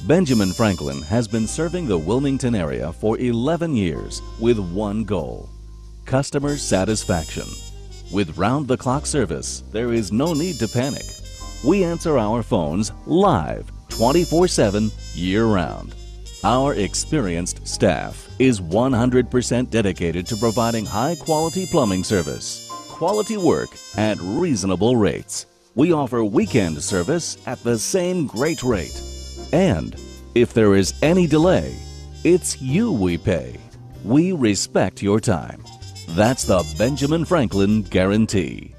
Benjamin Franklin has been serving the Wilmington area for 11 years with one goal: customer satisfaction. With round-the-clock service, there is no need to panic. We answer our phones live 24/7 year-round. Our experienced staff is 100% dedicated to providing high-quality plumbing service, quality work at reasonable rates. We offer weekend service at the same great rate. And if there is any delay, it's you we pay. We respect your time. That's the Benjamin Franklin Guarantee.